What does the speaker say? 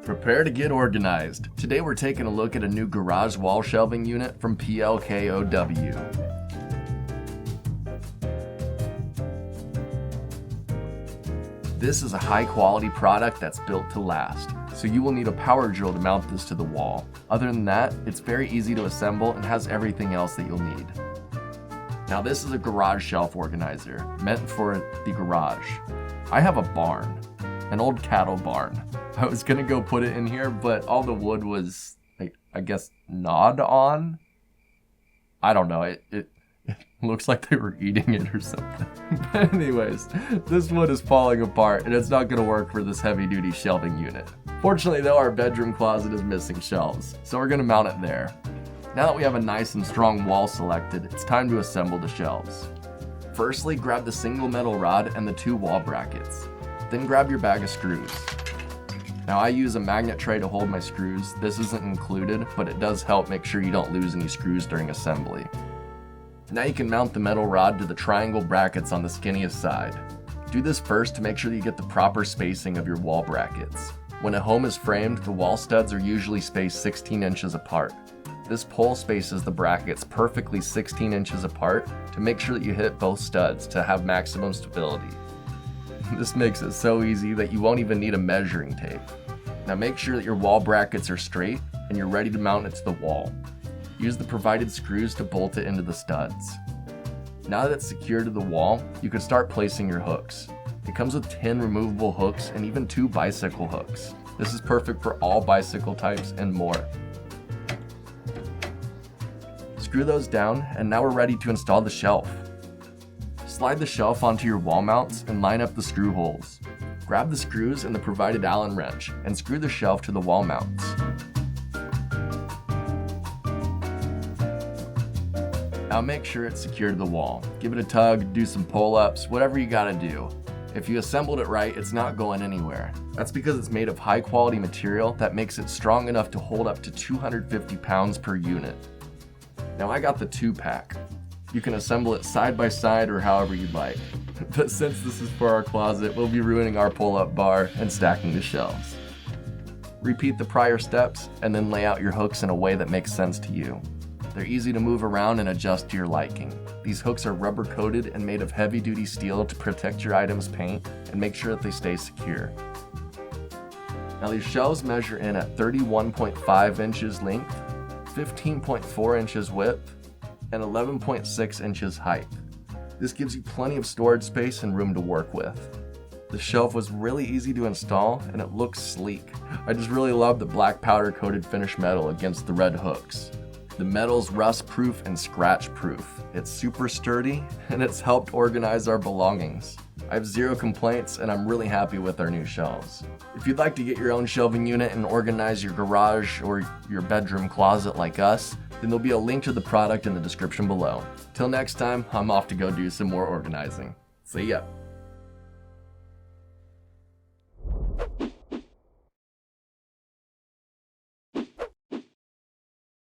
Prepare to get organized. Today we're taking a look at a new garage wall shelving unit from PLKOW. This is a high quality product that's built to last, so you will need a power drill to mount this to the wall. Other than that, it's very easy to assemble and has everything else that you'll need. Now this is a garage shelf organizer, meant for the garage. I have a barn, an old cattle barn. I was gonna go put it in here, but all the wood was, I guess, gnawed on. I don't know, it looks like they were eating it or something. But anyways, this wood is falling apart and it's not gonna work for this heavy duty shelving unit. Fortunately though, our bedroom closet is missing shelves, so we're gonna mount it there. Now that we have a nice and strong wall selected, it's time to assemble the shelves. Firstly, grab the single metal rod and the 2 wall brackets. Then grab your bag of screws. Now I use a magnet tray to hold my screws. This isn't included, but it does help make sure you don't lose any screws during assembly. Now you can mount the metal rod to the triangle brackets on the skinniest side. Do this first to make sure that you get the proper spacing of your wall brackets. When a home is framed, the wall studs are usually spaced 16 inches apart. This pole spaces the brackets perfectly 16 inches apart to make sure that you hit both studs to have maximum stability. This makes it so easy that you won't even need a measuring tape. Now make sure that your wall brackets are straight and you're ready to mount it to the wall. Use the provided screws to bolt it into the studs. Now that it's secured to the wall, you can start placing your hooks. It comes with 10 removable hooks and even 2 bicycle hooks. This is perfect for all bicycle types and more. Screw those down, and now we're ready to install the shelf. Slide the shelf onto your wall mounts and line up the screw holes. Grab the screws and the provided Allen wrench and screw the shelf to the wall mounts. Now make sure it's secured to the wall. Give it a tug, do some pull-ups, whatever you gotta do. If you assembled it right, it's not going anywhere. That's because it's made of high quality material that makes it strong enough to hold up to 250 pounds per unit. Now I got the 2-pack. You can assemble it side by side or however you'd like. But since this is for our closet, we'll be ruining our pull-up bar and stacking the shelves. Repeat the prior steps and then lay out your hooks in a way that makes sense to you. They're easy to move around and adjust to your liking. These hooks are rubber coated and made of heavy duty steel to protect your item's paint and make sure that they stay secure. Now these shelves measure in at 31.5 inches length, 15.4 inches width, and 11.6 inches height. This gives you plenty of storage space and room to work with. The shelf was really easy to install and it looks sleek. I just really love the black powder coated finished metal against the red hooks. The metal's rust proof and scratch proof. It's super sturdy and it's helped organize our belongings. I have 0 complaints and I'm really happy with our new shelves. If you'd like to get your own shelving unit and organize your garage or your bedroom closet like us, then there'll be a link to the product in the description below. Till next time, I'm off to go do some more organizing. See ya.